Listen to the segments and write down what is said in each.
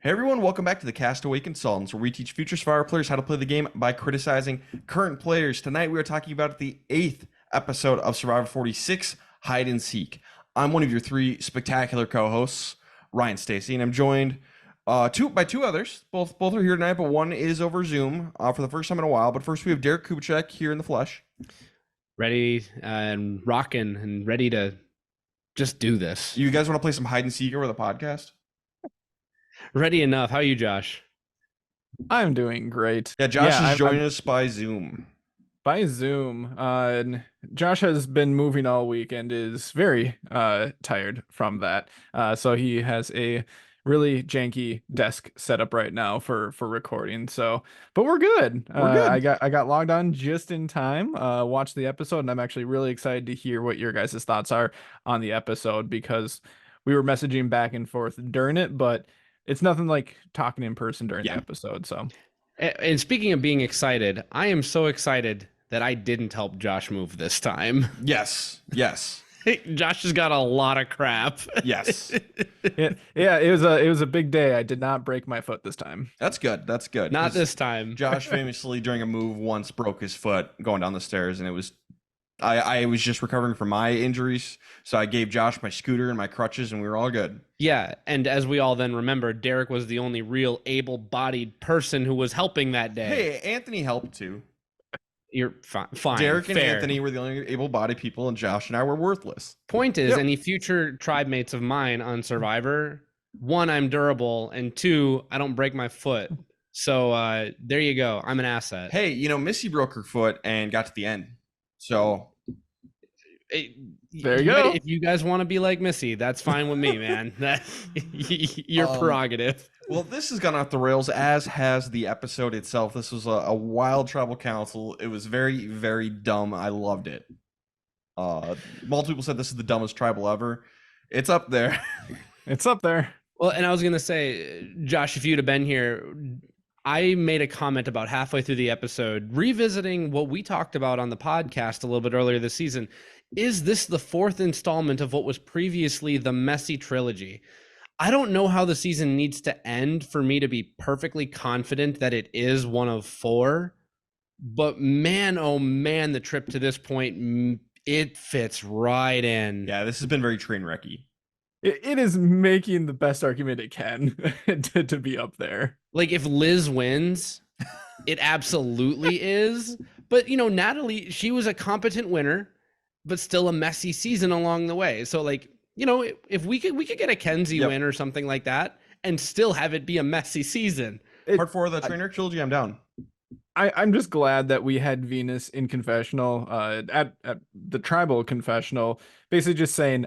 Hey everyone, welcome back to the Castaway Consultants, where we teach future Survivor players how to play the game by criticizing current players. Tonight we are talking about the 8th episode of Survivor 46, Hide and Seek. I'm one of your three spectacular co-hosts, Ryan Stacy, and I'm joined by two others. Both are here tonight, but one is over Zoom for the first time in a while. But first we have Derek Kubicek here in the flesh. Ready and rocking and ready to just do this. You guys want to play some hide and seek over the podcast? Ready enough. How are you, Josh? I'm doing great. Yeah, Josh is joining us by Zoom. By Zoom. Josh has been moving all week and is very tired from that. So he has a really janky desk set up right now for recording. So, but we're good. I got logged on just in time. Watched the episode, and I'm actually really excited to hear what your guys' thoughts are on the episode, because we were messaging back and forth during it, but it's nothing like talking in person during the episode. So, and speaking of being excited, I am so excited that I didn't help Josh move this time. Yes. Josh has got a lot of crap. Yes. yeah, it was a big day. I did not break my foot this time. That's good. Not this time. Josh famously during a move once broke his foot going down the stairs, and it was I was just recovering from my injuries, so I gave Josh my scooter and my crutches, and we were all good. Yeah, and as we all then remember, Derek was the only real able-bodied person who was helping that day. Hey, Anthony helped too. You're fine. Derek and fair. Anthony were the only able-bodied people, and Josh and I were worthless. Point is, any future tribe mates of mine on Survivor, one, I'm durable, and two, I don't break my foot. So there you go. I'm an asset. Hey, Missy broke her foot and got to the end. So there you go. If you guys want to be like Missy, that's fine with me, man. That's your prerogative. Well, this has gone off the rails, as has the episode itself. This was a wild tribal council. It was very, very dumb. I loved it. Multiple people said this is the dumbest tribal ever. It's up there. It's up there. Well, and I was going to say, Josh, if you'd have been here, I made a comment about halfway through the episode, revisiting what we talked about on the podcast a little bit earlier this season. Is this the fourth installment of what was previously the Messy trilogy? I don't know how the season needs to end for me to be perfectly confident that it is one of four, but man, oh man, the trip to this point, it fits right in. Yeah, this has been very train wrecky. It is making the best argument it can to be up there. Like, if Liz wins, it absolutely is. But, Natalie, she was a competent winner, but still a messy season along the way. So, if we could get a Kenzie win or something like that and still have it be a messy season. Part 4 of the train wreck trilogy, I'm down. I'm just glad that we had Venus in confessional, at the tribal confessional, basically just saying,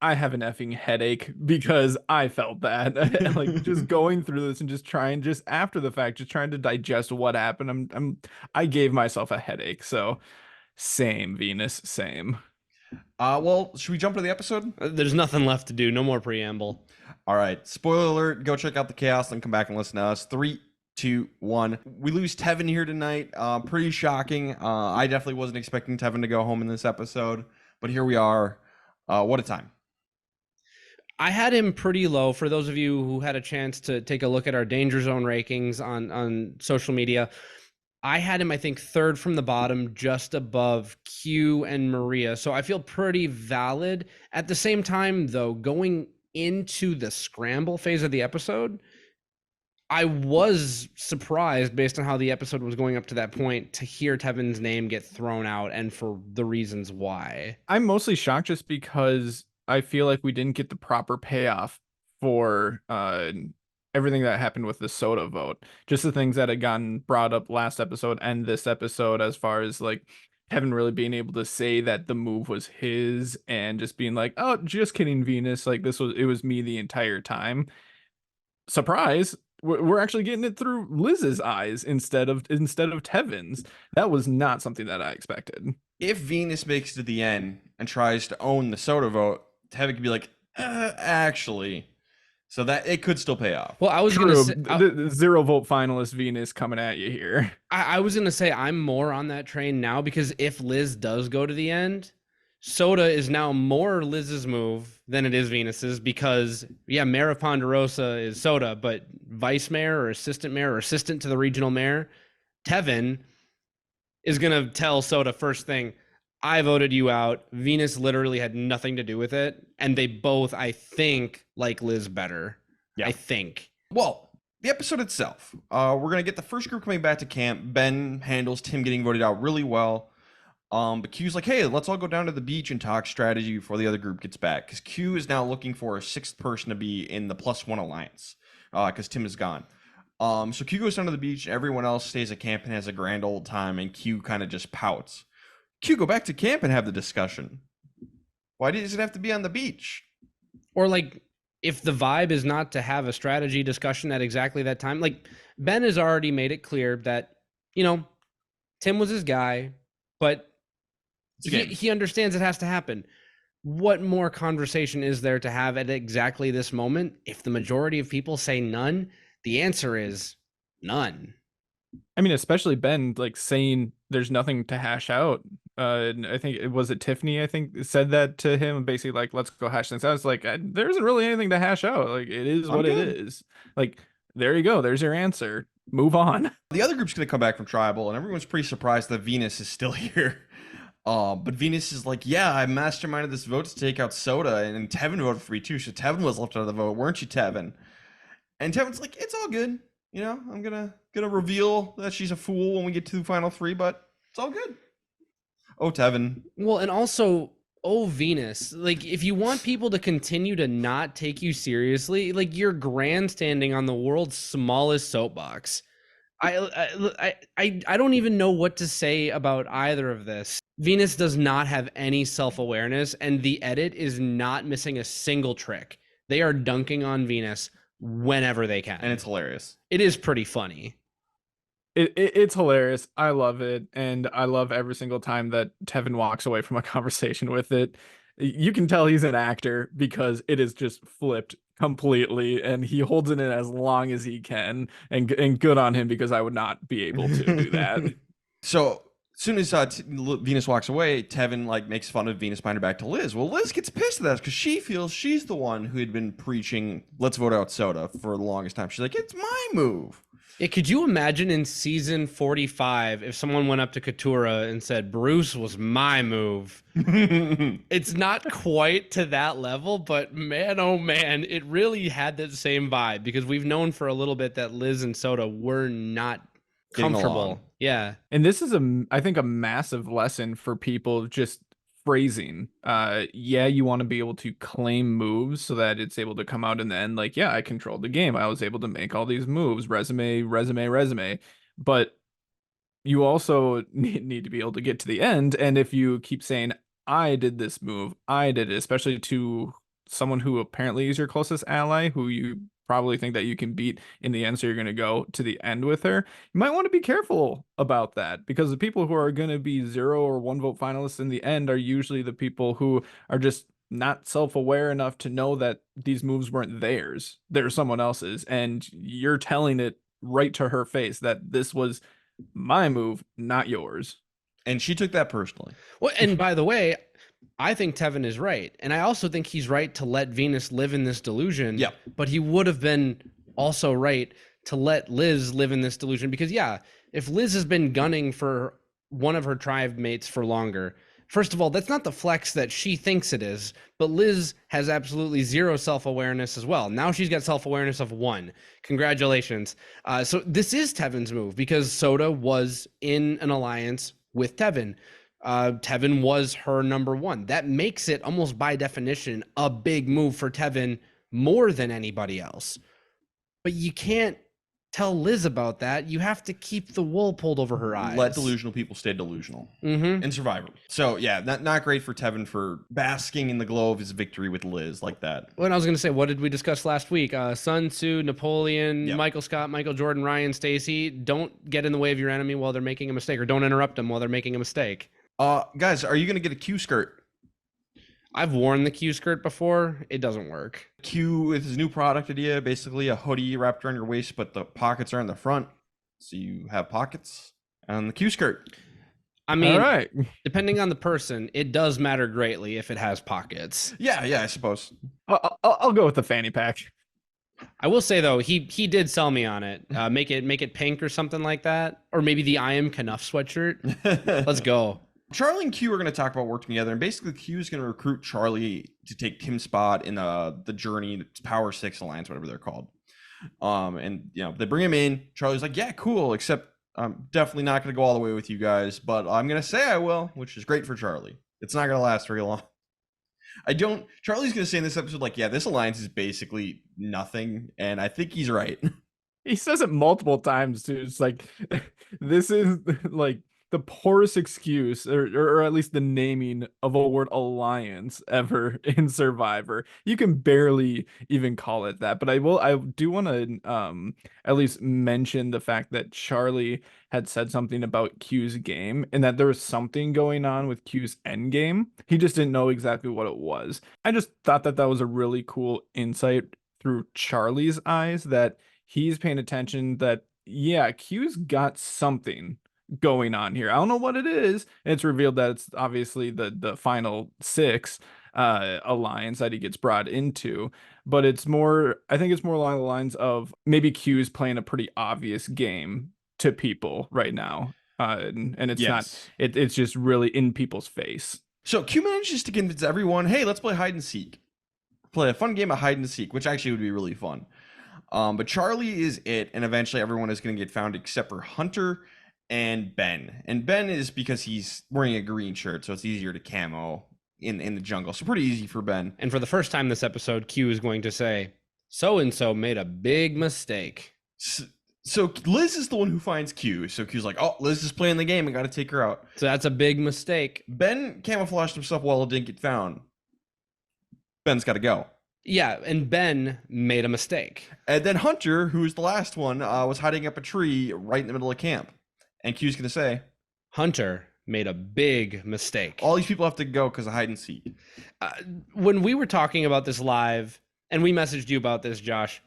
I have an effing headache, because I felt that. Like, just going through this and just after the fact, just trying to digest what happened. I gave myself a headache. So same, Venus, same. Well, should we jump to the episode? There's nothing left to do. No more preamble. All right. Spoiler alert. Go check out the chaos and come back and listen to us. 3, 2, 1. We lose Tevin here tonight. Pretty shocking. I definitely wasn't expecting Tevin to go home in this episode, but here we are. What a time. I had him pretty low. For those of you who had a chance to take a look at our Danger Zone rankings on social media, I had him, I think, third from the bottom, just above Q and Maria. So I feel pretty valid. At the same time, though, going into the scramble phase of the episode, I was surprised, based on how the episode was going up to that point, to hear Tevin's name get thrown out, and for the reasons why. I'm mostly shocked just because I feel like we didn't get the proper payoff for everything that happened with the soda vote. Just the things that had gotten brought up last episode and this episode, as far as like Kevin really being able to say that the move was his, and just being like, oh, just kidding, Venus. Like, it was me the entire time. Surprise. We're actually getting it through Liz's eyes instead of Tevin's. That was not something that I expected. If Venus makes it to the end and tries to own the soda vote, Tevin could be like, actually. So that it could still pay off. Well, I was going to say the 0 vote finalist Venus coming at you here. I was going to say I'm more on that train now, because if Liz does go to the end, Soda is now more Liz's move than it is Venus's because, mayor of Ponderosa is Soda, but vice mayor or assistant to the regional mayor, Tevin, is going to tell Soda first thing, I voted you out. Venus literally had nothing to do with it. And they both, I think, like Liz better. Yeah. I think. Well, the episode itself, we're going to get the first group coming back to camp. Ben handles Tim getting voted out really well. But Q's like, hey, let's all go down to the beach and talk strategy before the other group gets back. Because Q is now looking for a sixth person to be in the +1 alliance. Because Tim is gone. So Q goes down to the beach. Everyone else stays at camp and has a grand old time. And Q kind of just pouts. Q, go back to camp and have the discussion. Why does it have to be on the beach? Or like, if the vibe is not to have a strategy discussion at exactly that time, like Ben has already made it clear that, Tim was his guy, but he understands it has to happen. What more conversation is there to have at exactly this moment? If the majority of people say none, the answer is none. I mean, especially Ben, like saying there's nothing to hash out. I think it was Tiffany, I think, said that to him, basically like, let's go hash things out. It's like, there isn't really anything to hash out. Like, it is what it is. Like, there you go. There's your answer. Move on. The other group's going to come back from Tribal, and everyone's pretty surprised that Venus is still here. But Venus is like, yeah, I masterminded this vote to take out Soda, and Tevin voted for me too. So Tevin was left out of the vote, weren't you, Tevin? And Tevin's like, it's all good. I'm gonna reveal that she's a fool when we get to the final three, but it's all good. Oh, Tevin. Well, and also, Venus. Like, if you want people to continue to not take you seriously, like you're grandstanding on the world's smallest soapbox. I don't even know what to say about either of this. Venus does not have any self-awareness, and the edit is not missing a single trick. They are dunking on Venus whenever they can. And it's hilarious. It is pretty funny. It's hilarious. I love it. And I love every single time that Tevin walks away from a conversation with it. You can tell he's an actor because it is just flipped completely, and he holds it in as long as he can, and good on him, because I would not be able to do that. So as soon as Venus walks away, Tevin like makes fun of Venus behind her back to Liz. Well, Liz gets pissed at that because she feels she's the one who had been preaching let's vote out Soda for the longest time. She's like, it's my move. Yeah, could you imagine in season 45 if someone went up to Katura and said, Bruce was my move? It's not quite to that level, but man, oh man, it really had that same vibe, because we've known for a little bit that Liz and Soda were not comfortable. Yeah. And this is I think a massive lesson for people, just phrasing. You want to be able to claim moves so that it's able to come out in the end like, I controlled the game, I was able to make all these moves, resume, but you also need to be able to get to the end. And if you keep saying, I did this move, I did it, especially to someone who apparently is your closest ally, who you probably think that you can beat in the end, so you're going to go to the end with her, you might want to be careful about that, because the people who are going to be 0 or 1 vote finalists in the end are usually the people who are just not self-aware enough to know that these moves weren't theirs, they're someone else's, and you're telling it right to her face that this was my move, not yours. And she took that personally. Well, and by the way, I think Tevin is right. And I also think he's right to let Venus live in this delusion. Yeah. But he would have been also right to let Liz live in this delusion, because if Liz has been gunning for one of her tribe mates for longer, first of all, that's not the flex that she thinks it is, but Liz has absolutely zero self-awareness as well. Now she's got self-awareness of 1. Congratulations. So this is Tevin's move, because Soda was in an alliance with Tevin. Tevin was her number 1. That makes it almost by definition a big move for Tevin, more than anybody else. But you can't tell Liz about that. You have to keep the wool pulled over her eyes. Let delusional people stay delusional. In Survivor. So not great for Tevin for basking in the glow of his victory with Liz like that. Well, I was going to say, what did we discuss last week? Sun Tzu, Napoleon, Michael Scott, Michael Jordan, Ryan, Stacy. Don't get in the way of your enemy while they're making a mistake, or don't interrupt them while they're making a mistake. Guys, are you going to get a Q skirt? I've worn the Q skirt before. It doesn't work. Q is his new product idea, basically a hoodie wrapped around your waist, but the pockets are in the front, so you have pockets. And the Q skirt. I mean, All right. depending on the person, it does matter greatly if it has pockets. Yeah, I suppose. I'll go with the fanny pack. I will say though, he did sell me on it. Make it pink or something like that, or maybe the I Am Knuff sweatshirt. Let's go. Charlie and Q are going to talk about working together, and basically Q is going to recruit Charlie to take Tim's spot in the Journey Power 6 Alliance, whatever they're called. And they bring him in. Charlie's like, yeah, cool, except I'm definitely not going to go all the way with you guys, but I'm going to say I will, which is great for Charlie. It's not going to last very long. Charlie's going to say in this episode, like, yeah, this alliance is basically nothing, and I think he's right. He says it multiple times too. It's like, this is like the poorest excuse, or at least the naming of a word alliance ever in Survivor. You can barely even call it that. But I do want to at least mention the fact that Charlie had said something about Q's game and that there was something going on with Q's end game. He just didn't know exactly what it was. I just thought that was a really cool insight through Charlie's eyes, that he's paying attention that, yeah, Q's got something going on here. I don't know what it is. And it's revealed that it's obviously the final 6 alliance that he gets brought into, but I think it's more along the lines of maybe Q's playing a pretty obvious game to people right now. And it's not, it's just really in people's face. So Q manages to convince everyone, hey, let's play hide and seek. Play a fun game of hide and seek, which actually would be really fun. But Charlie is it, and eventually everyone is going to get found except for Hunter and Ben. And Ben is because he's wearing a green shirt, so it's easier to camo in the jungle. So pretty easy for Ben. And for the first time this episode, Q is going to say, so-and-so made a big mistake. So Liz is the one who finds Q. So Q's like, oh, Liz is playing the game. I got to take her out. So that's a big mistake. Ben camouflaged himself while it didn't get found. Ben's got to go. Yeah, and Ben made a mistake. And then Hunter, who's the last one, was hiding up a tree right in the middle of camp. And Q's going to say, Hunter made a big mistake. All these people have to go because of hide and seek. When we were talking about this live, and we messaged you about this, Josh,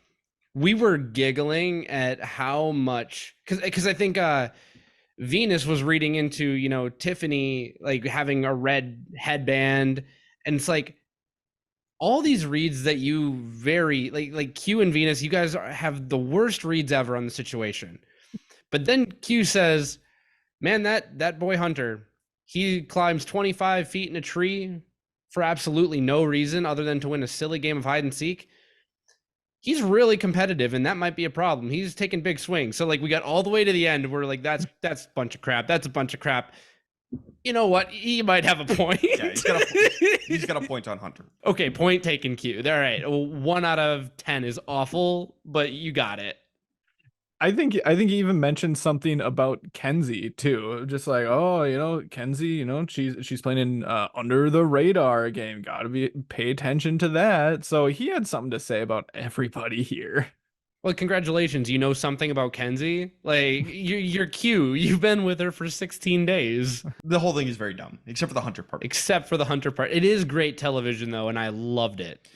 we were giggling at how much, because I think Venus was reading into, Tiffany, like having a red headband. And it's like, all these reads that you like Q and Venus, you guys have the worst reads ever on the situation. But then Q says, man, that boy Hunter, he climbs 25 feet in a tree for absolutely no reason other than to win a silly game of hide and seek. He's really competitive, and that might be a problem. He's taking big swings. So like we got all the way to the end. We're like, that's a bunch of crap. That's a bunch of crap. You know what? He might have a point. Yeah, he's got a point on Hunter. Okay, point taken, Q. All right. 1 out of 10 is awful, but you got it. I think he even mentioned something about Kenzie too. Just like, oh, Kenzie, she's playing in under the radar game. Gotta pay attention to that. So he had something to say about everybody here. Well, congratulations. You know something about Kenzie? Like, you're Q. You've been with her for 16 days. The whole thing is very dumb, except for the Hunter part. It is great television, though, and I loved it.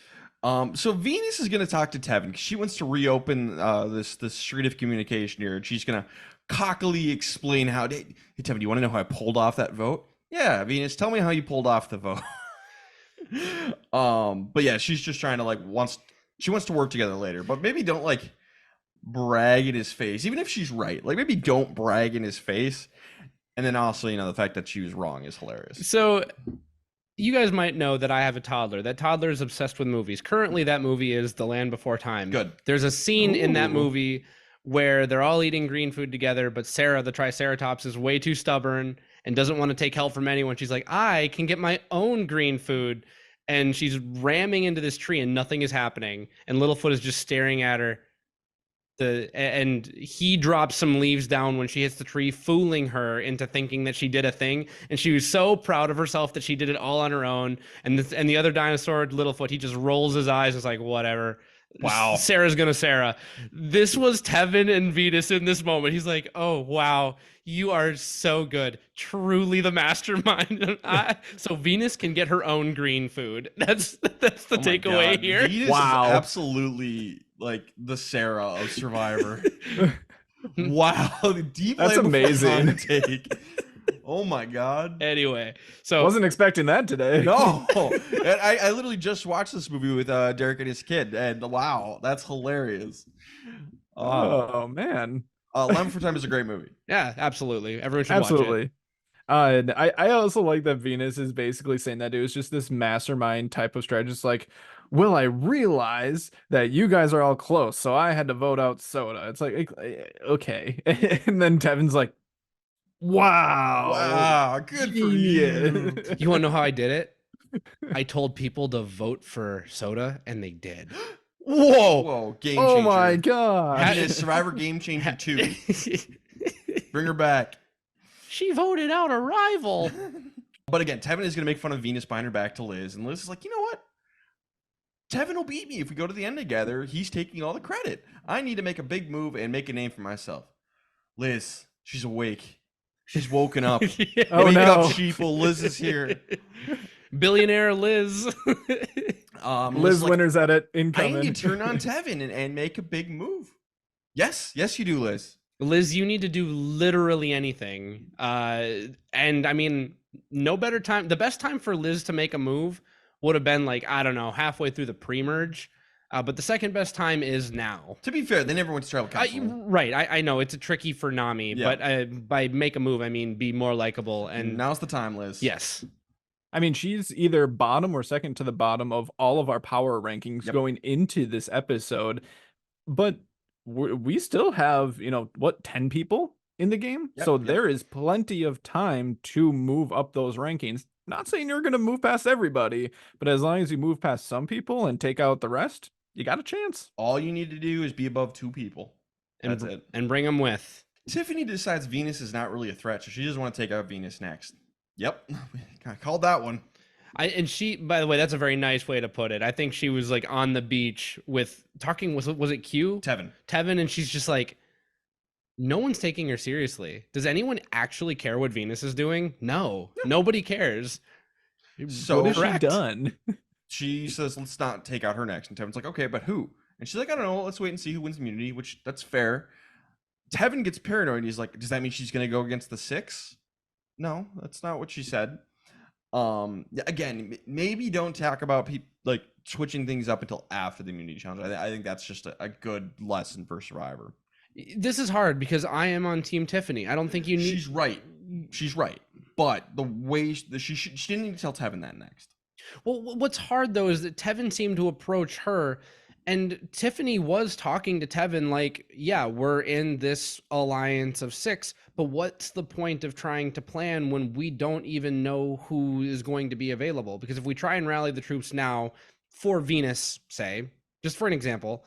So Venus is going to talk to Tevin because she wants to reopen this street of communication here. And she's going to cockily explain how, hey, Tevin, do you want to know how I pulled off that vote? Yeah, Venus, tell me how you pulled off the vote. But yeah, she's just trying to she wants to work together later, but maybe don't brag in his face, even if she's right. Like maybe don't brag in his face. And then also, the fact that she was wrong is hilarious. So you guys might know that I have a toddler. That toddler is obsessed with movies. Currently, that movie is The Land Before Time. Good. There's a scene in that movie where they're all eating green food together, but Sarah, the Triceratops, is way too stubborn and doesn't want to take help from anyone. She's like, I can get my own green food. And she's ramming into this tree and nothing is happening. And Littlefoot is just staring at her. And he drops some leaves down when she hits the tree, fooling her into thinking that she did a thing. And she was so proud of herself that she did it all on her own. And the other dinosaur, Littlefoot, he just rolls his eyes. It's like, whatever. Wow. Sarah's gonna Sarah. This was Tevin and Venus in this moment. He's like, oh, wow. You are so good. Truly the mastermind. So Venus can get her own green food. That's the takeaway here. Venus is absolutely like the Sarah of Survivor. Wow. Deep. That's amazing. Take. Oh my God. Anyway, so Wasn't expecting that today. No. And I literally just watched this movie with Derek and his kid, and wow, that's hilarious. Oh man. Lamb for Time is a great movie. yeah, absolutely. Everyone should watch it. Absolutely. And I also like that Venus is basically saying that it was just this mastermind type of strategist. Like, well, I realize that you guys are all close, so I had to vote out Soda. It's like, okay. And then Tevin's like, wow. Wow, good for you. You want to know how I did it? I told people to vote for Soda, and they did. Whoa, game changer. Oh my God. Venus, Survivor Game Changer 2. Bring her back. She voted out a rival. But again, Tevin is going to make fun of Venus behind her back to Liz. And Liz is like, you know what? Tevin will beat me if we go to the end together. He's taking all the credit. I need to make a big move and make a name for myself. Liz, she's awake. She's woken up. Oh, Wake no. up, sheeple. Liz is here. Billionaire Liz. Liz like, Winner's at it I incoming. need to turn on Tevin and make a big move. Yes, you do, Liz. Liz, you need to do literally anything. And I mean, no better time. The best time for Liz to make a move would have been like, I don't know, halfway through the pre-merge. But the second best time is now. To be fair, they never went to tribal council. Right. I know it's a tricky for Nami, Yeah. but by make a move, I mean be more likable. And now's the time, Liz. yes. I mean, she's either bottom or second to the bottom of all of our power rankings Yep. going into this episode. But we still have, 10 people in the game? Yep, So yep. there is plenty of time to move up those rankings. Not saying you're going to move past everybody, but as long as you move past some people and take out the rest, you got a chance. All you need to do is be above 2 people. That's it. And bring them with. Tiffany decides Venus is not really a threat, so she doesn't want to take out Venus next. Yep, I called that one. And she, by the way, that's a very nice way to put it. I think she was like on the beach with talking. Was it Q? Tevin, and she's just like, no one's taking her seriously. Does anyone actually care what Venus is doing? No, nobody cares. So What has she Correct. done? she says, let's not take out her next. And Tevin's like, okay, but who? And she's like, I don't know. Let's wait and see who wins immunity, which that's fair. Tevin gets paranoid. He's like, does that mean she's going to go against the 6? No, that's not what she said. Again, maybe don't talk about like switching things up until after the immunity challenge. I think that's just a good lesson for Survivor. This is hard because I am on Team Tiffany. I don't think you need. She's right. But the way she didn't need to tell Tevin that next. Well, what's hard though is that Tevin seemed to approach her, and Tiffany was talking to Tevin like, yeah, we're in this alliance of 6, but what's the point of trying to plan when we don't even know who is going to be available? Because if we try and rally the troops now for Venus, say, just for an example,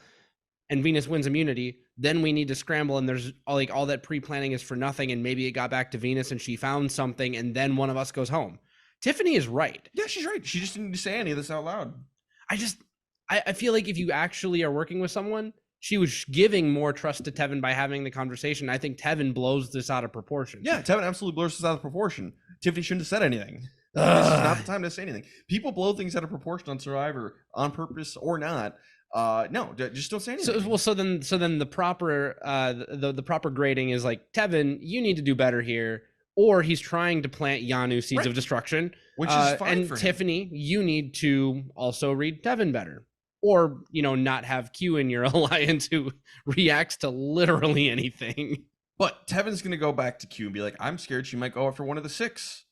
and Venus wins immunity, then we need to scramble, and there's all that pre-planning is for nothing, and maybe it got back to Venus and she found something, and then one of us goes home. Tiffany is right. Yeah, she's right. She just didn't need to say any of this out loud. I feel like if you actually are working with someone, she was giving more trust to Tevin by having the conversation. I think Tevin blows this out of proportion. Yeah, Tevin absolutely blows this out of proportion. Tiffany shouldn't have said anything. This is not the time to say anything. People blow things out of proportion on Survivor on purpose or not. No, just don't say anything. So then the proper the proper grading is like, Tevin, you need to do better here, or he's trying to plant Yanu seeds Right. of destruction, Which is fine and for him. Tiffany, you need to also read Tevin better, or not have Q in your alliance who reacts to literally anything. But Tevin's gonna go back to Q and be like, I'm scared she might go after one of the 6.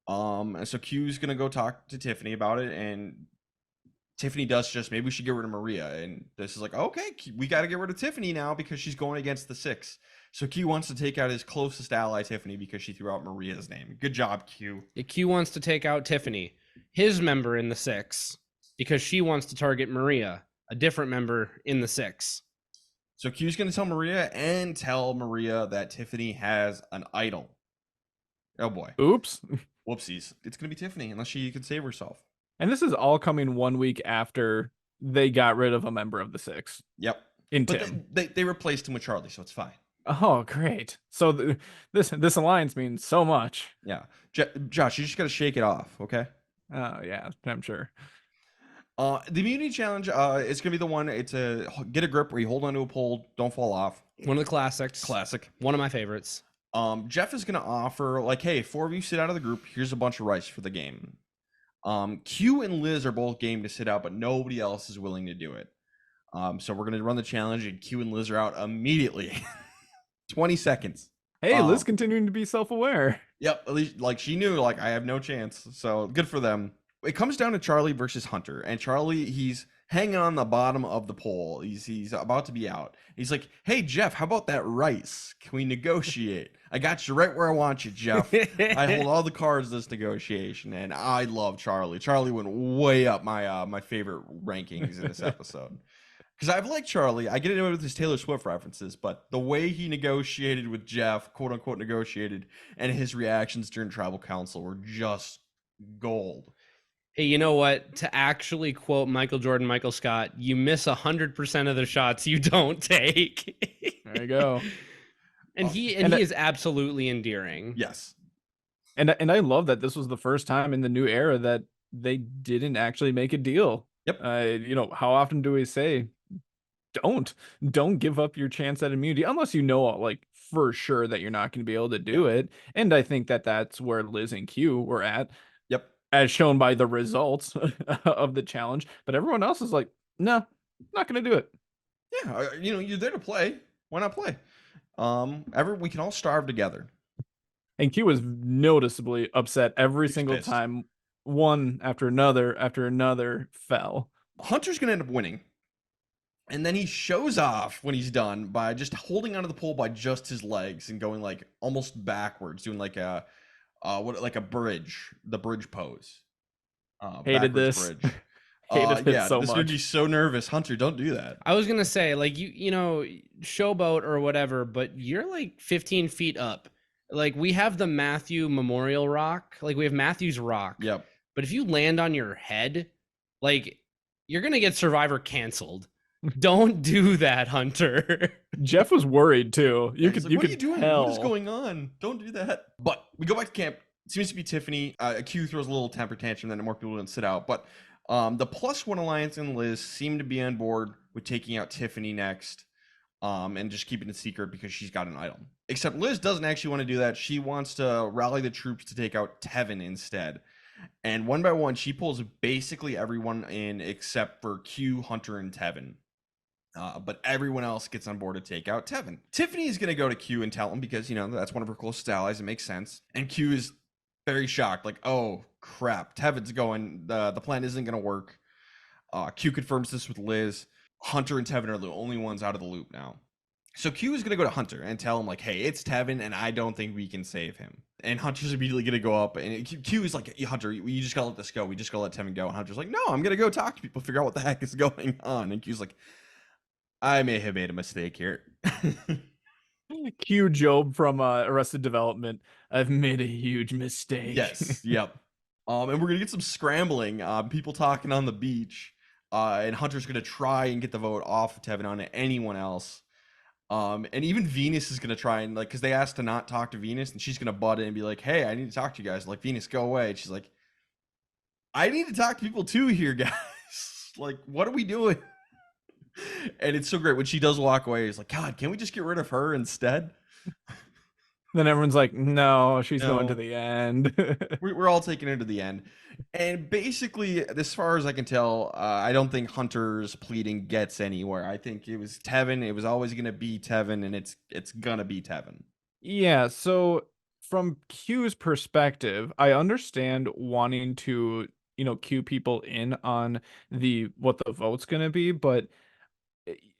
And so Q's gonna go talk to Tiffany about it, and Tiffany does just, maybe we should get rid of Maria. And this is like, okay, we got to get rid of Tiffany now because she's going against the 6. So Q wants to take out his closest ally, Tiffany, because she threw out Maria's name. Good job, Q. Q wants to take out Tiffany, his member in the 6, because she wants to target Maria, a different member in the 6. So Q's going to tell Maria that Tiffany has an idol. Oh boy. Oops. Whoopsies. It's going to be Tiffany unless she can save herself. And this is all coming 1 week after they got rid of a member of the 6 Yep. in But Tim. they replaced him with Charlie, so it's fine. Oh, great. So this alliance means so much. Yeah. Josh, you just got to shake it off, okay? Oh, yeah, I'm sure. The immunity challenge, it's going to be the one, it's a get a grip where you hold onto a pole, don't fall off. One of the classics. Classic. One of my favorites. Jeff is going to offer like, hey, 4 of you sit out of the group. Here's a bunch of rice for the game. Q and Liz are both game to sit out, but nobody else is willing to do it. So we're going to run the challenge, and Q and Liz are out immediately. 20 seconds. Hey, Liz continuing to be self-aware. Yep, at least like she knew like I have no chance. So good for them. It comes down to Charlie versus Hunter, and Charlie, he's hanging on the bottom of the pole. He's about to be out. He's like, "Hey Jeff, how about that rice? Can we negotiate? I got you right where I want you, Jeff. I hold all the cards this negotiation." And I love Charlie. Charlie went way up my favorite rankings in this episode. Because I've liked Charlie. I get it with his Taylor Swift references, but the way he negotiated with Jeff, quote unquote negotiated, and his reactions during tribal council were just gold. Hey, you know what? To actually quote Michael Jordan, Michael Scott, you miss 100% of the shots you don't take. There you go. And he is absolutely endearing. Yes. And I love that this was the first time in the new era that they didn't actually make a deal. Yep. How often do we say, don't give up your chance at immunity unless you know like for sure that you're not going to be able to do it. And I think that that's where Liz and Q were at. Yep. As shown by the results of the challenge, but everyone else is like, no, not going to do it. Yeah, you're there to play. Why not play? We can all starve together. And Q was noticeably upset every single pissed. time one after another fell. Hunter's gonna end up winning. And then he shows off when he's done by just holding onto the pole by just his legs and going like almost backwards, doing like a bridge, the bridge pose. Hated this. Bridge. Hated it so this much. would be so nervous. Hunter, don't do that. I was gonna say, like, you know, showboat or whatever, but you're like 15 feet up. Like, we have the Matthew Memorial Rock. Like, we have Matthew's Rock. Yep. But if you land on your head, like, you're gonna get Survivor canceled. Don't do that, Hunter. Jeff was worried too. What are you doing? What is going on? Don't do that. But we go back to camp. It seems to be Tiffany. Q throws a little temper tantrum, then more people didn't sit out. But the +1 Alliance and Liz seem to be on board with taking out Tiffany next, and just keeping it secret because she's got an idol. Except Liz doesn't actually want to do that. She wants to rally the troops to take out Tevin instead. And one by one, she pulls basically everyone in except for Q, Hunter, and Tevin. But everyone else gets on board to take out Tevin. Tiffany is going to go to Q and tell him because, that's one of her closest allies. It makes sense. And Q is very shocked. Like, oh, crap. Tevin's going. The plan isn't going to work. Q confirms this with Liz. Hunter and Tevin are the only ones out of the loop now. So Q is going to go to Hunter and tell him, like, hey, it's Tevin, and I don't think we can save him. And Hunter's immediately going to go up. And Q is like, Hunter, you just got to let this go. We just got to let Tevin go. And Hunter's like, no, I'm going to go talk to people, figure out what the heck is going on. And Q's like, I may have made a mistake here. Q Job from Arrested Development. I've made a huge mistake. Yes. Yep. And we're gonna get some scrambling. People talking on the beach. And Hunter's gonna try and get the vote off of Tevin onto anyone else. And even Venus is gonna try and because they asked to not talk to Venus, and she's gonna butt in and be like, "Hey, I need to talk to you guys." Like, Venus, go away. And she's like, "I need to talk to people too here, guys. Like, what are we doing?" And it's so great when she does walk away. It's like, God, can't we just get rid of her instead? Then everyone's like, no, she's going to the end. We're all taking her to the end. And basically, as far as I can tell, I don't think Hunter's pleading gets anywhere. I think it was Tevin. It was always going to be Tevin, and it's going to be Tevin. Yeah, so from Q's perspective, I understand wanting to, cue people in on what the vote's going to be, but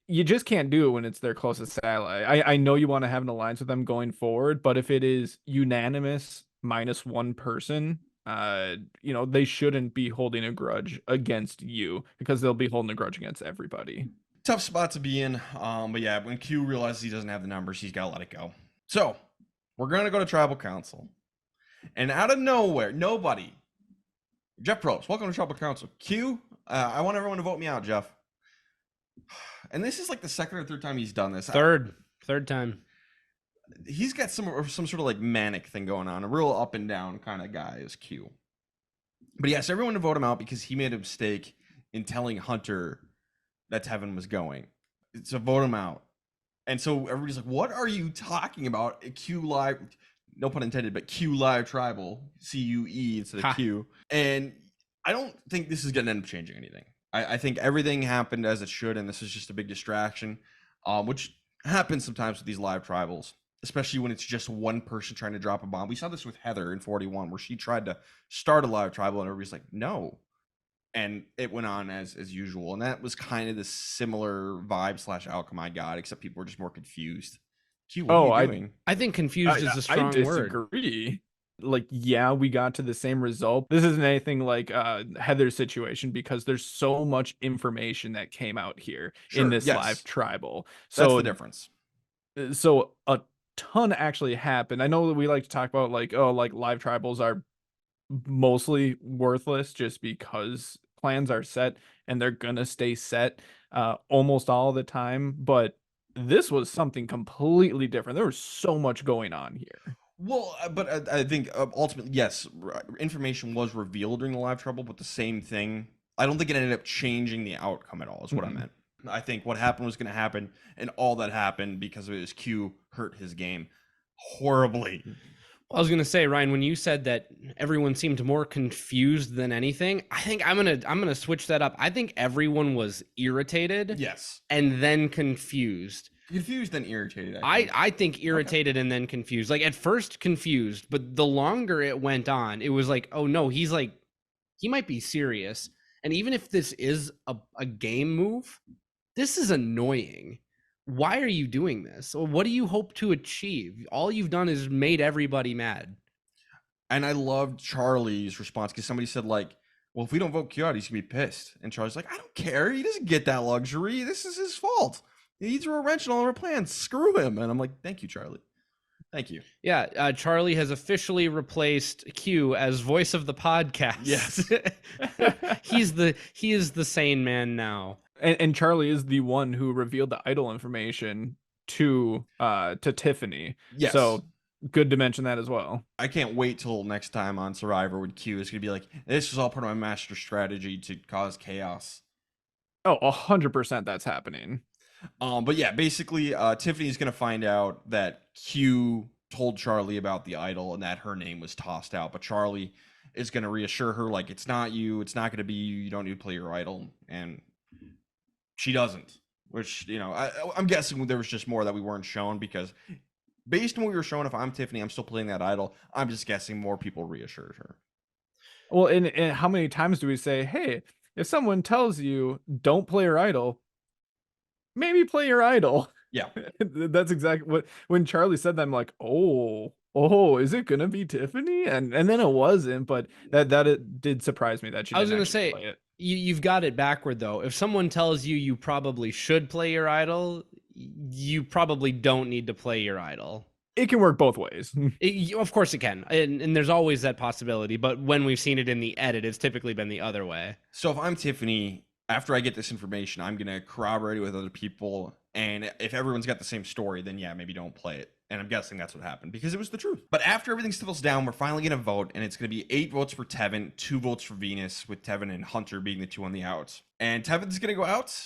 you just can't do it when it's their closest ally. I know you want to have an alliance with them going forward, but if it is unanimous minus one person, they shouldn't be holding a grudge against you because they'll be holding a grudge against everybody. Tough spot to be in. But yeah, when Q realizes he doesn't have the numbers, he's got to let it go. So we're going to go to tribal council. And out of nowhere, nobody. Jeff Probst, welcome to tribal council. Q, I want everyone to vote me out, Jeff. And this is like the second or third time he's done this. Third time. He's got some sort of like manic thing going on. A real up and down kind of guy is Q. But he asked everyone to vote him out because he made a mistake in telling Hunter that Tevin was going. So vote him out. And so everybody's like, what are you talking about? Q live, no pun intended, but Q live tribal, CUE instead of Q. And I don't think this is going to end up changing anything. I think everything happened as it should, and this is just a big distraction, which happens sometimes with these live tribals, especially when it's just one person trying to drop a bomb. We saw this with Heather in 41, where she tried to start a live tribal, and everybody's like, no. And it went on as usual. And that was kind of the similar vibe / outcome I got, except people were just more confused. Q, what are you doing? I think confused is a strong word. I disagree. Like, yeah, we got to the same result. This isn't anything like Heather's situation because there's so much information that came out here in this live tribal. So that's the difference. So a ton actually happened. I know that we like to talk about like, oh, like live tribals are mostly worthless just because plans are set and they're gonna stay set almost all the time. But this was something completely different. There was so much going on here. Well, but I think ultimately, yes, information was revealed during the live trouble, but the same thing, I don't think it ended up changing the outcome at all, is what I meant. I think what happened was going to happen, and all that happened because of his Q hurt his game horribly. I was going to say, Ryan, when you said that everyone seemed more confused than anything, I think I'm going to switch that up. I think everyone was irritated. Yes. And then confused. Confused and irritated. I think irritated and then confused. Like at first confused, but the longer it went on, it was like, oh no, he might be serious. And even if this is a game move, this is annoying. Why are you doing this? Or what do you hope to achieve? All you've done is made everybody mad. And I loved Charlie's response because somebody said like, well, if we don't vote Q out, he's gonna be pissed. And Charlie's like, I don't care. He doesn't get that luxury. This is his fault. He threw a wrench in all of our plans. Screw him. And I'm like, thank you, Charlie. Thank you. Yeah, Charlie has officially replaced Q as voice of the podcast. Yes. he is the sane man now. And Charlie is the one who revealed the idol information to Tiffany. Yes. So good to mention that as well. I can't wait till next time on Survivor when Q is gonna be like, this is all part of my master strategy to cause chaos. Oh, 100% that's happening. But yeah, basically, Tiffany's gonna find out that Q told Charlie about the idol and that her name was tossed out. But Charlie is gonna reassure her like, it's not you, it's not gonna be you. You don't need to play your idol, and she doesn't. Which, you know, I'm guessing there was just more that we weren't shown because based on what we were shown, if I'm Tiffany, I'm still playing that idol. I'm just guessing more people reassured her. Well, and how many times do we say, hey, if someone tells you don't play your idol, maybe play your idol? Yeah. That's exactly what, when Charlie said that, I'm like, oh, is it gonna be Tiffany? And then it wasn't, but that it did surprise me that she didn't. I was gonna say, play it. You've got it backward though. If someone tells you you probably should play your idol, you probably don't need to play your idol. It can work both ways. Of course it can. And there's always that possibility. But when we've seen it in the edit, it's typically been the other way. So if I'm Tiffany, after I get this information, I'm going to corroborate it with other people. And if everyone's got the same story, then yeah, maybe don't play it. And I'm guessing that's what happened because it was the truth. But after everything settles down, we're finally going to vote. And it's going to be 8 votes for Tevin, 2 votes for Venus, with Tevin and Hunter being the 2 on the outs. And Tevin's going to go out.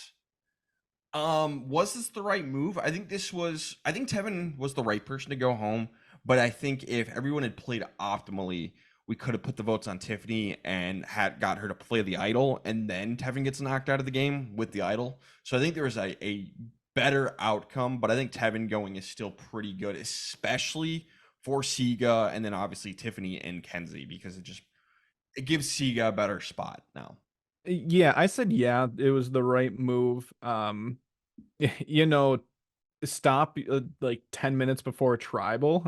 Was this the right move? I think Tevin was the right person to go home, but I think if everyone had played optimally, we could have put the votes on Tiffany and got her to play the idol, and then Tevin gets knocked out of the game with the idol. So I think there was a better outcome, but I think Tevin going is still pretty good, especially for Siga and then obviously Tiffany and Kenzie, because it gives Siga a better spot now. Yeah, I said, yeah, it was the right move. You know, stop like 10 minutes before tribal.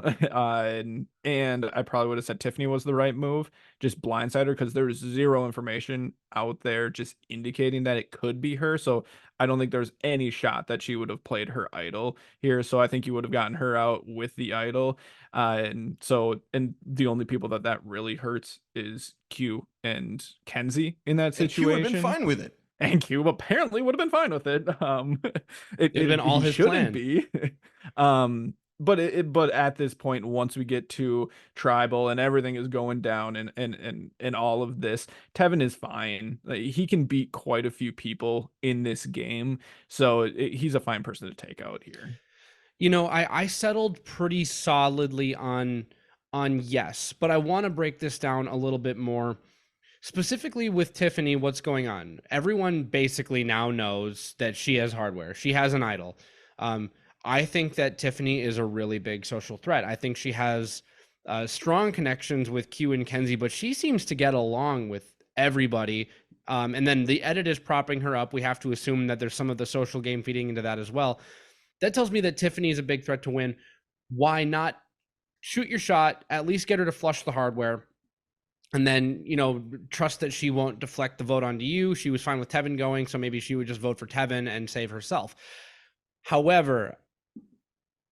And I probably would have said Tiffany was the right move, just blindside her because there's zero information out there just indicating that it could be her. So I don't think there's any shot that she would have played her idol here. So I think you would have gotten her out with the idol. And the only people that really hurts is Q and Kenzie in that situation. And Q would have been fine with it. And Q apparently would have been fine with it. It had been all his plan. Be. But at this point, once we get to tribal and everything is going down and all of this, Tevin is fine. Like, he can beat quite a few people in this game, so he's a fine person to take out here. I settled pretty solidly on yes, but I want to break this down a little bit more. Specifically with Tiffany, what's going on? Everyone basically now knows that she has hardware. She has an idol. I think that Tiffany is a really big social threat. I think she has strong connections with Q and Kenzie, but she seems to get along with everybody. And then the edit is propping her up. We have to assume that there's some of the social game feeding into that as well. That tells me that Tiffany is a big threat to win. Why not shoot your shot, at least get her to flush the hardware, and then, trust that she won't deflect the vote onto you. She was fine with Tevin going, so maybe she would just vote for Tevin and save herself. However,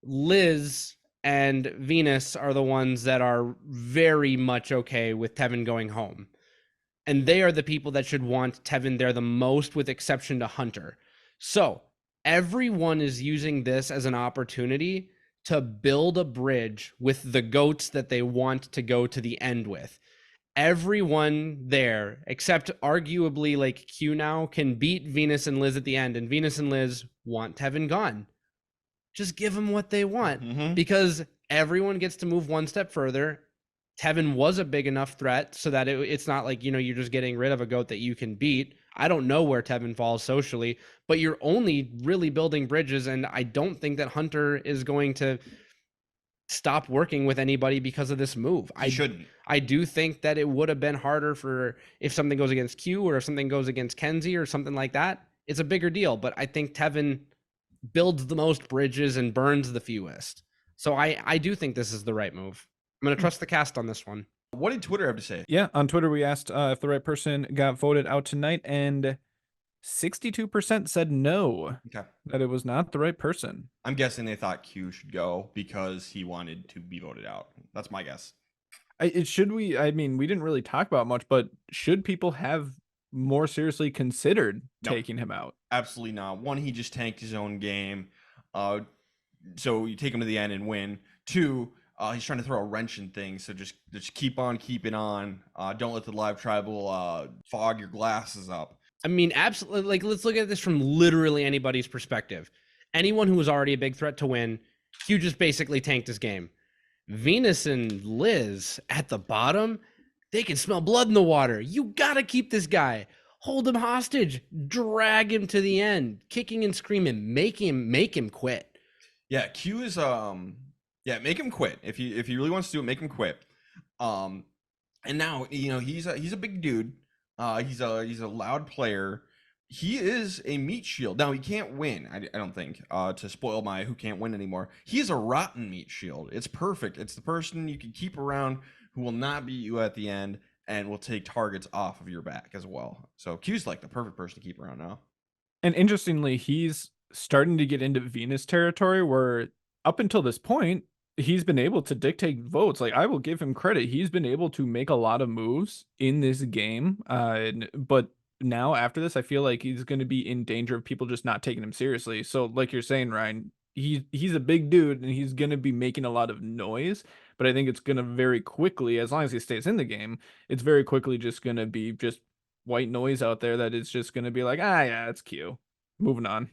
Liz and Venus are the ones that are very much okay with Tevin going home. And they are the people that should want Tevin there the most, with exception to Hunter. So everyone is using this as an opportunity to build a bridge with the goats that they want to go to the end with. Everyone there, except arguably like Q now, can beat Venus and Liz at the end, and Venus and Liz want Tevin gone. Just give them what they want, because everyone gets to move one step further. Tevin was a big enough threat so that it's not like, you're just getting rid of a goat that you can beat. I don't know where Tevin falls socially, but you're only really building bridges, and I don't think that Hunter is going to stop working with anybody because of this move. I do think that it would have been harder for if something goes against Q or if something goes against Kenzie or something like that. It's a bigger deal, but I think Tevin builds the most bridges and burns the fewest. So I do think this is the right move. I'm going to trust the cast on this one. What did Twitter have to say? Yeah, on Twitter we asked if the right person got voted out tonight, and 62% said no, that it was not the right person. I'm guessing they thought Q should go because he wanted to be voted out. That's my guess. We didn't really talk about much, but should people have more seriously considered taking him out? Absolutely not. One, he just tanked his own game. So you take him to the end and win. Two, he's trying to throw a wrench in things. So just keep on keeping on. Don't let the live tribal fog your glasses up. Absolutely. Like, let's look at this from literally anybody's perspective. Anyone who was already a big threat to win, Q just basically tanked his game. Venus and Liz at the bottom, they can smell blood in the water. You gotta keep this guy. Hold him hostage. Drag him to the end. Kicking and screaming. Make him quit. Yeah, Q is make him quit. If he really wants to do it, make him quit. And now he's a big dude. He's a loud player. He is a meat shield. Now he can't win. I don't think. To spoil my who can't win anymore. He is a rotten meat shield. It's perfect. It's the person you can keep around who will not beat you at the end and will take targets off of your back as well. So Q's like the perfect person to keep around now. And interestingly, he's starting to get into Venus territory where up until this point, he's been able to dictate votes. Like, I will give him credit. He's been able to make a lot of moves in this game. But now after this, I feel like he's going to be in danger of people just not taking him seriously. So like you're saying, Ryan, he's a big dude and he's going to be making a lot of noise, but I think it's going to very quickly, as long as he stays in the game, it's very quickly just going to be just white noise out there that it's just going to be like, yeah, it's Q. Moving on.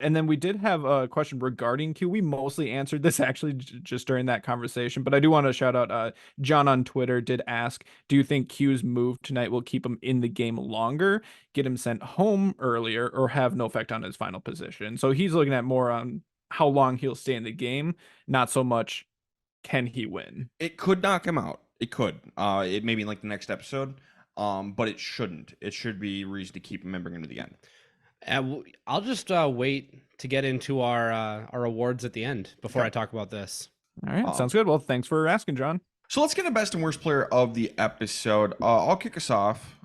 And then we did have a question regarding Q. We mostly answered this actually just during that conversation, but I do want to shout out John on Twitter did ask, do you think Q's move tonight will keep him in the game longer, get him sent home earlier, or have no effect on his final position? So he's looking at more on how long he'll stay in the game, not so much can he win. It could knock him out. It could. It may be in like the next episode, but it shouldn't. It should be reason to keep him and bring him to the end. I'll just wait to get into our awards at the end before I talk about this. All right, sounds good. Well, thanks for asking, John. So let's get a best and worst player of the episode. I'll kick us off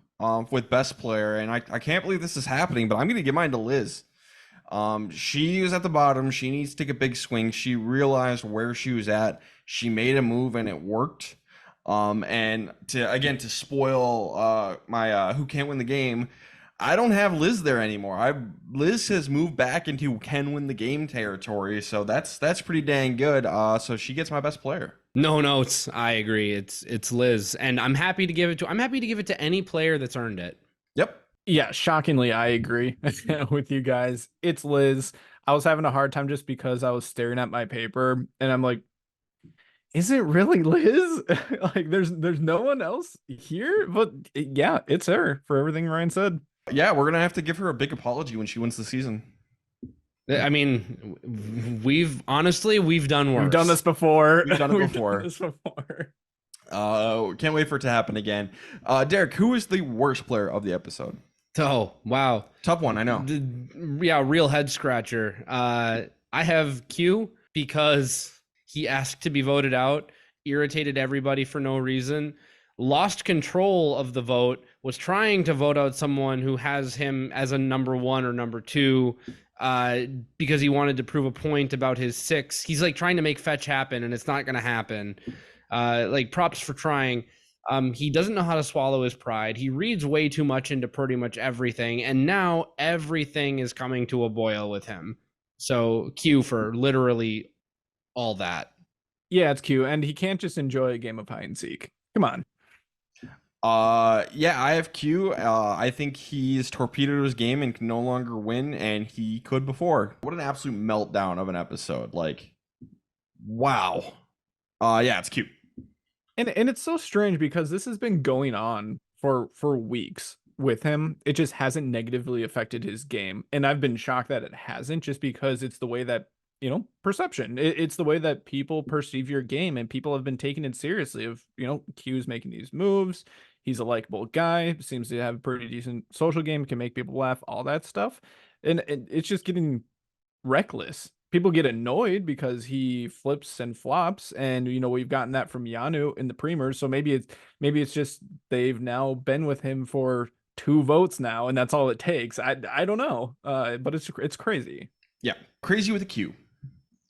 with best player, and I can't believe this is happening, but I'm going to give mine to Liz. She was at the bottom. She needs to take a big swing. She realized where she was at. She made a move, and it worked. And to spoil my who can't win the game, I don't have Liz there anymore. Liz has moved back into can win the game territory, so that's pretty dang good. So she gets my best player. No notes. I agree. It's Liz, and I'm happy to give it to any player that's earned it. Yep. Yeah, shockingly, I agree with you guys. It's Liz. I was having a hard time just because I was staring at my paper and I'm like, is it really Liz? Like there's no one else here, but yeah, it's her for everything Ryan said. Yeah, we're gonna have to give her a big apology when she wins the season. I mean, we've done worse. We've done this before. We've done it before. Done this before. Can't wait for it to happen again. Derek, who is the worst player of the episode? Oh, wow. Tough one, I know. Yeah, real head scratcher. I have Q because he asked to be voted out, irritated everybody for no reason, lost control of the vote, was trying to vote out someone who has him as a number 1 or number 2 because he wanted to prove a point about his 6. He's like trying to make fetch happen and it's not going to happen. Like props for trying. He doesn't know how to swallow his pride. He reads way too much into pretty much everything. And now everything is coming to a boil with him. So Q for literally all that. Yeah, it's Q. And he can't just enjoy a game of hide and seek. Come on. Yeah, I have Q. I think he's torpedoed his game and can no longer win, and he could before. What an absolute meltdown of an episode. Like, wow. Yeah, it's Q. And it's so strange because this has been going on for weeks with him. It just hasn't negatively affected his game. And I've been shocked that it hasn't, just because it's the way that, perception. It's the way that people perceive your game, and people have been taking it seriously of, Q's making these moves. He's a likable guy, seems to have a pretty decent social game, can make people laugh, all that stuff. And it's just getting reckless. People get annoyed because he flips and flops, and we've gotten that from Yanu in the primers. So maybe it's just they've now been with him for 2 votes now, and that's all it takes. I don't know, but it's crazy. Yeah, crazy with a Q.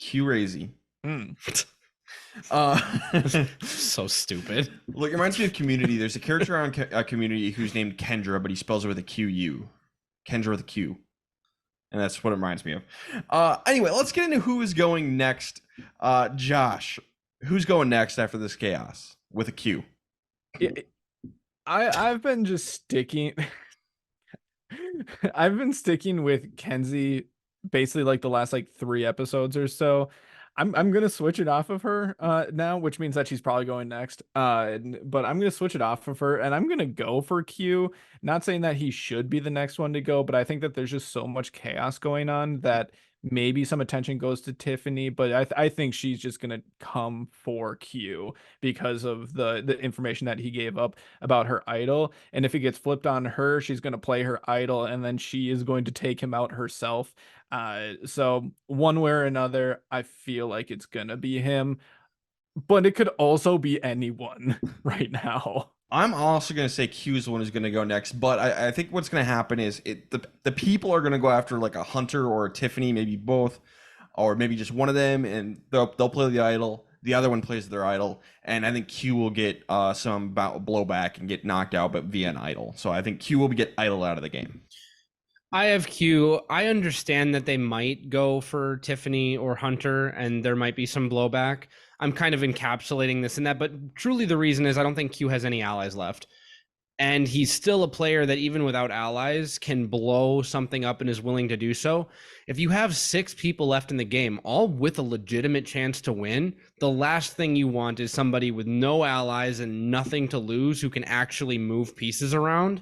Q-razy. So stupid. Look, it reminds me of Community. There's a character on Community who's named Kendra, but he spells it with a Q-U. Kendra with a Q. And that's what it reminds me of. Anyway, let's get into who is going next. Josh, who's going next after this chaos with a Q? I've been just sticking. I've been sticking with Kenzie basically like the last 3 episodes or so. I'm gonna switch it off of her now, which means that she's probably going next. But I'm gonna switch it off of her, and I'm gonna go for Q. Not saying that he should be the next one to go, but I think that there's just so much chaos going on that maybe some attention goes to Tiffany. But I think she's just gonna come for Q because of the information that he gave up about her idol. And if it gets flipped on her, she's gonna play her idol, and then she is going to take him out herself. So one way or another, I feel like it's gonna be him, but it could also be anyone right now. I'm also going to say Q is the one who's going to go next, but I think what's going to happen is the people are going to go after like a Hunter or a Tiffany, maybe both, or maybe just one of them, and they'll play the idol. The other one plays their idol, and I think Q will get some blowback and get knocked out, but via an idol. So I think Q will get idol out of the game. I have Q. I understand that they might go for Tiffany or Hunter, and there might be some blowback. I'm kind of encapsulating this in that, but truly the reason is I don't think Q has any allies left. And he's still a player that even without allies can blow something up and is willing to do so. If you have 6 people left in the game, all with a legitimate chance to win, the last thing you want is somebody with no allies and nothing to lose who can actually move pieces around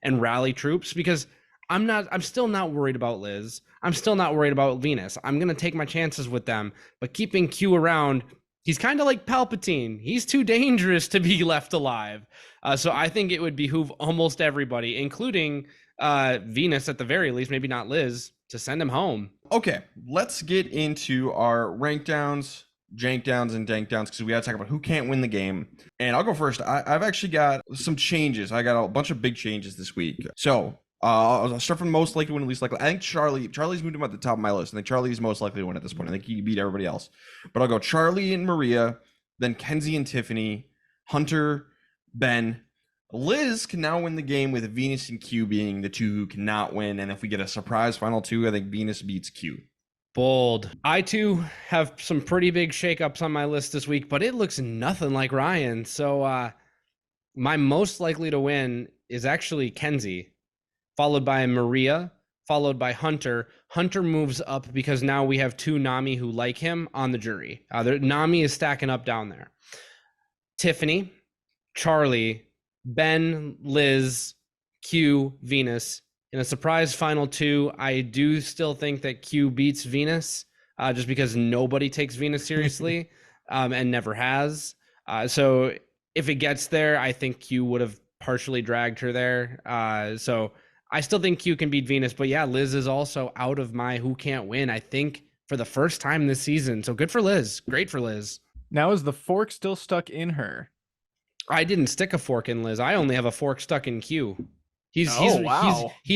and rally troops, because I'm still not worried about Liz. I'm still not worried about Venus. I'm going to take my chances with them, but keeping Q around, he's kind of like Palpatine. He's too dangerous to be left alive. So I think it would behoove almost everybody, including Venus at the very least, maybe not Liz, to send him home. Okay, let's get into our rank downs, jank downs, and dank downs, because we got to talk about who can't win the game. And I'll go first. I've actually got some changes. I got a bunch of big changes this week. So I'll start from most likely to win, least likely. I think Charlie's moved him at the top of my list. I think Charlie's most likely to win at this point. I think he beat everybody else. But I'll go Charlie and Maria, then Kenzie and Tiffany, Hunter, Ben. Liz can now win the game with Venus and Q being the 2 who cannot win. And if we get a surprise final 2, I think Venus beats Q. Bold. I too have some pretty big shakeups on my list this week, but it looks nothing like Ryan. So my most likely to win is actually Kenzie. followed by Maria, followed by Hunter. Hunter moves up because now we have 2 Nami who like him on the jury. Nami is stacking up down there. Tiffany, Charlie, Ben, Liz, Q, Venus. In a surprise final 2, I do still think that Q beats Venus, just because nobody takes Venus seriously and never has. So if it gets there, I think Q would have partially dragged her there. So I still think Q can beat Venus, but yeah, Liz is also out of my who can't win, I think, for the first time this season. So good for Liz. Great for Liz. Now, is the fork still stuck in her? I didn't stick a fork in Liz. I only have a fork stuck in Q. He's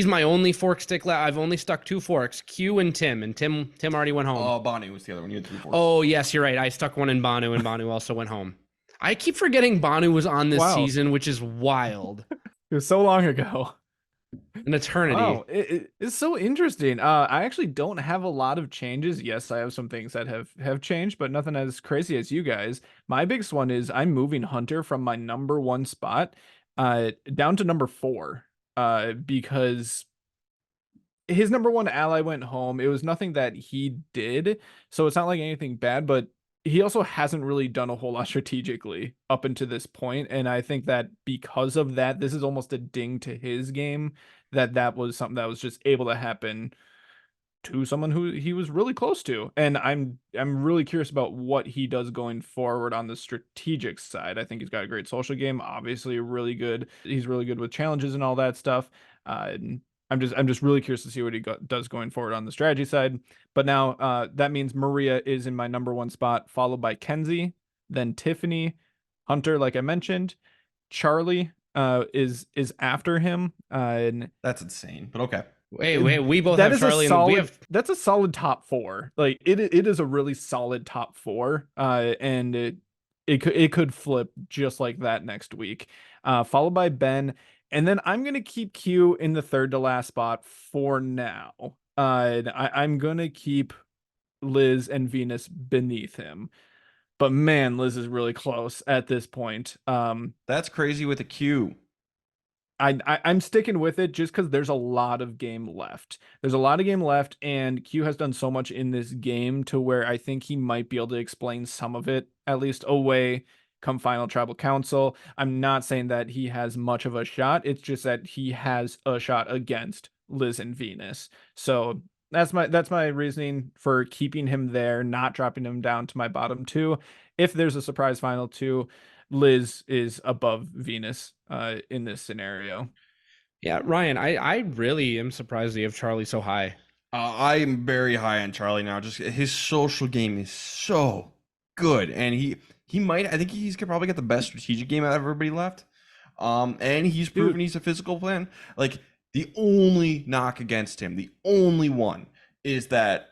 my only fork stick left. I've only stuck 2 forks, Q and Tim already went home. Oh, Bonnie was the other one. You had 3 forks. Oh, yes, you're right. I stuck one in Banu, and Banu also went home. I keep forgetting Banu was on this season, which is wild. It was so long ago. An eternity. Oh, it's so interesting. I actually don't have a lot of changes. Yes, I have some things that have changed, but nothing as crazy as you guys. My biggest one is I'm moving Hunter from my number 1 spot down to number 4 because his number 1 ally went home. It was nothing that he did, so it's not like anything bad, but he also hasn't really done a whole lot strategically up until this point. And I think that because of that, this is almost a ding to his game that was something that was just able to happen to someone who he was really close to. And I'm really curious about what he does going forward on the strategic side. I think he's got a great social game, obviously really good. He's really good with challenges and all that stuff. I'm just really curious to see what he does going forward on the strategy side. But now that means Maria is in my number 1 spot, followed by Kenzie, then Tiffany, Hunter, like I mentioned, Charlie is after him. And that's insane, but okay. Wait, we both have Charlie. That's a solid top 4. Like it is a really solid top 4. And it could flip just like that next week. Followed by Ben. And then I'm going to keep Q in the 3rd to last spot for now. I'm going to keep Liz and Venus beneath him. But man, Liz is really close at this point. That's crazy with a Q. I'm sticking with it just because there's a lot of game left. There's a lot of game left, and Q has done so much in this game to where I think he might be able to explain some of it, at least away come final tribal council. I'm not saying that he has much of a shot. It's just that he has a shot against Liz and Venus. So that's my reasoning for keeping him there, not dropping him down to my bottom 2. If there's a surprise final 2, Liz is above Venus in this scenario. Yeah, Ryan, I really am surprised that you have Charlie so high. I am very high on Charlie now. Just his social game is so good, and I think he's could probably get the best strategic game out of everybody left. And he's proven he's a physical plan. Like, the only knock against him, the only one, is that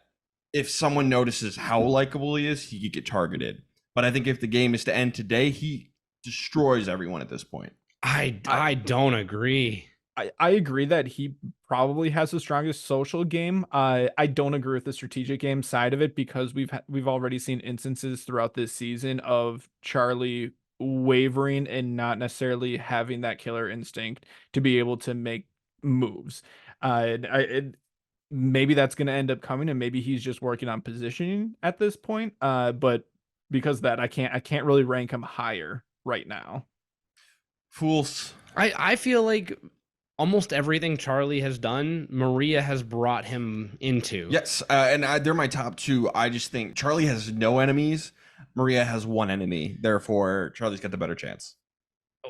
if someone notices how likable he is, he could get targeted. But I think if the game is to end today, he destroys everyone at this point. I don't agree. I agree that he probably has the strongest social game. I don't agree with the strategic game side of it because we've already seen instances throughout this season of Charlie wavering and not necessarily having that killer instinct to be able to make moves. Maybe that's going to end up coming, and maybe he's just working on positioning at this point. But because of that, I can't really rank him higher right now. Fools. I feel like almost everything Charlie has done, Maria has brought him into. Yes, and they're my top 2. I just think Charlie has no enemies. Maria has 1 enemy. Therefore, Charlie's got the better chance.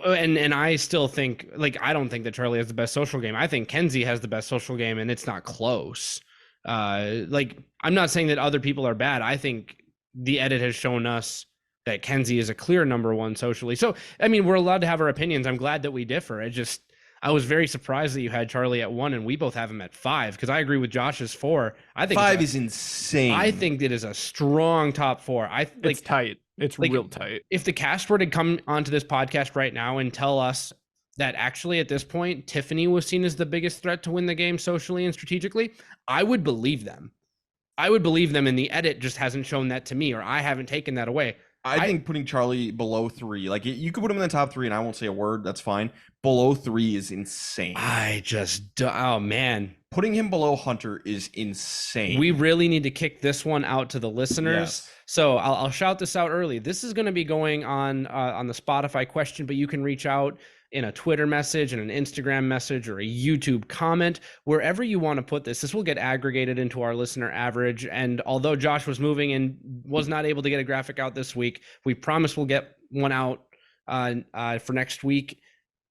And I still think, like, I don't think that Charlie has the best social game. I think Kenzie has the best social game, and it's not close. Like, I'm not saying that other people are bad. I think the edit has shown us that Kenzie is a clear number 1 socially. So, I mean, we're allowed to have our opinions. I'm glad that we differ. I was very surprised that you had Charlie at 1 and we both have him at 5, because I agree with Josh's 4. I think 5 is insane. I think it is a strong top 4. It's tight. It's real tight. If the cast were to come onto this podcast right now and tell us that actually at this point Tiffany was seen as the biggest threat to win the game socially and strategically, I would believe them. And the edit just hasn't shown that to me, or I haven't taken that away. I think putting Charlie below 3, like you could put him in the top 3 and I won't say a word. That's fine. Below 3 is insane. Oh man. Putting him below Hunter is insane. We really need to kick this one out to the listeners. Yes. So I'll shout this out early. This is going to be going on the Spotify question, but you can reach out in a Twitter message and an Instagram message or a YouTube comment, wherever you want to put this. This will get aggregated into our listener average. And although Josh was moving and was not able to get a graphic out this week, we promise we'll get one out for next week.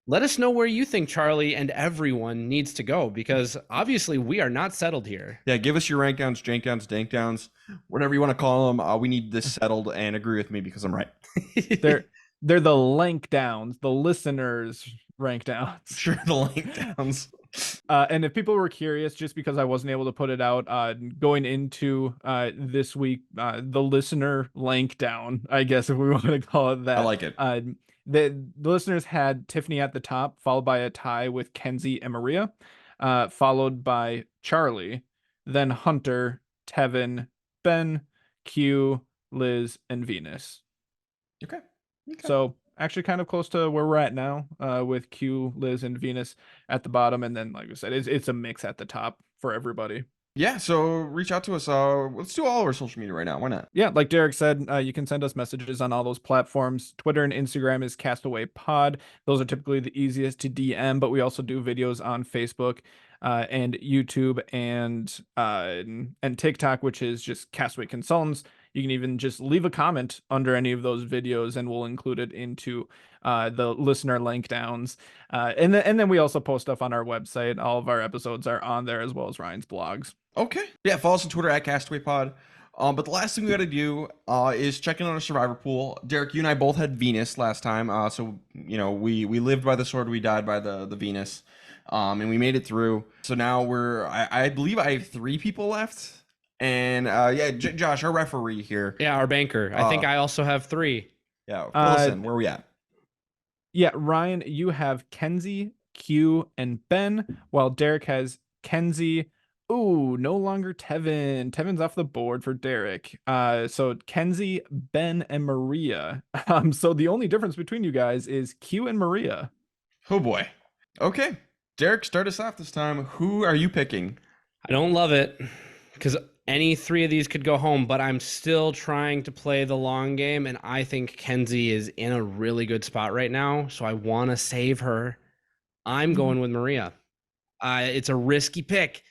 Let us know where you think Charlie and everyone needs to go, because obviously we are not settled here. Yeah, give us your rank downs, jank downs, dank downs, whatever you want to call them. We need this settled, and agree with me because I'm right. They're the lank downs, the listeners rank downs. Sure, the lank downs. And if people were curious, just because I wasn't able to put it out going into this week, the listener lank down, I guess, if we want to call it that. I like it. The listeners had Tiffany at the top, followed by a tie with Kenzie and Maria, followed by Charlie, then Hunter, Tevin, Ben, Q, Liz, and Venus. Okay. So actually kind of close to where we're at now, with Q, Liz, and Venus at the bottom. And then, like I said, it's a mix at the top for everybody. Yeah, so reach out to us. Let's do all of our social media right now. Why not? Yeah, like Derek said, you can send us messages on all those platforms. Twitter and Instagram is Castaway Pod. Those are typically the easiest to DM, but we also do videos on Facebook and YouTube and TikTok, which is just Castaway Consultants. You can even just leave a comment under any of those videos, and we'll include it into the listener link downs. And then we also post stuff on our website. All of our episodes are on there, as well as Ryan's blogs. Okay. Yeah, follow us on Twitter at Castaway Pod. But the last thing we got to do is check in on our survivor pool. Derek, you and I both had Venus last time. So, we lived by the sword, we died by the Venus. And we made it through. So now I believe I have 3 people left. And Josh, our referee here. Yeah, our banker. I think I also have 3. Yeah, listen, where are we at? Yeah, Ryan, you have Kenzie, Q, and Ben, while Derek has Kenzie. Ooh, no longer Tevin. Tevin's off the board for Derek. So Kenzie, Ben, and Maria. So the only difference between you guys is Q and Maria. Oh boy. Okay. Derek, start us off this time. Who are you picking? I don't love it, because any 3 of these could go home, but I'm still trying to play the long game, and I think Kenzie is in a really good spot right now, so I want to save her. I'm going with Maria. It's a risky pick.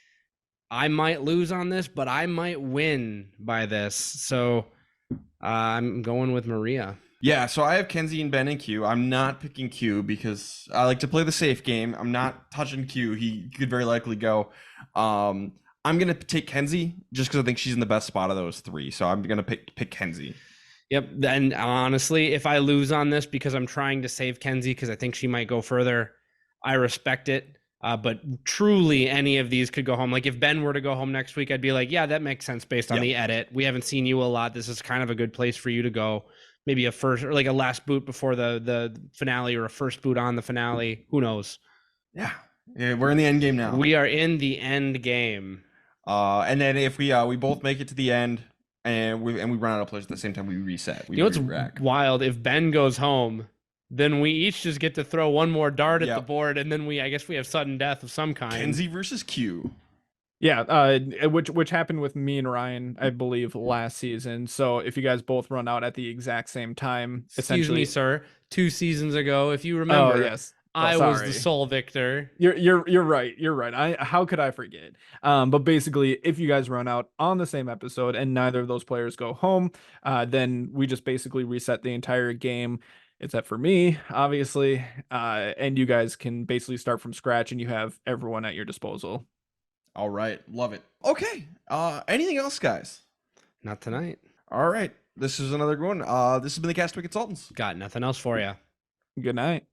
I might lose on this, but I might win by this, so I'm going with Maria. Yeah, so I have Kenzie and Ben and Q. I'm not picking Q because I like to play the safe game. I'm not touching Q. He could very likely go. I'm going to take Kenzie just because I think she's in the best spot of those 3. So I'm going to pick Kenzie. Yep. Then honestly, if I lose on this because I'm trying to save Kenzie because I think she might go further, I respect it. But truly, any of these could go home. Like if Ben were to go home next week, I'd be like, yeah, that makes sense based on the edit. We haven't seen you a lot. This is kind of a good place for you to go. Maybe a first or like a last boot before the finale, or a first boot on the finale. Who knows? Yeah, we're in the end game now. We are in the end game. And then if we both make it to the end and we run out of players at the same time, we reset. You know what's wild? If Ben goes home, then we each just get to throw one more dart at the board, and then I guess we have sudden death of some kind. Kenzie versus Q. Yeah, which happened with me and Ryan, I believe, last season. So if you guys both run out at the exact same time, excuse me, sir, 2 seasons ago, if you remember, yes, I was the sole victor. You're right. You're right. How could I forget? But basically, if you guys run out on the same episode and neither of those players go home, then we just basically reset the entire game. Except for me, obviously, and you guys can basically start from scratch, and you have everyone at your disposal. All right, love it. Okay, anything else, guys? Not tonight. All right, this is another good one. This has been the Castaway Consultants. Got nothing else for you. Good night.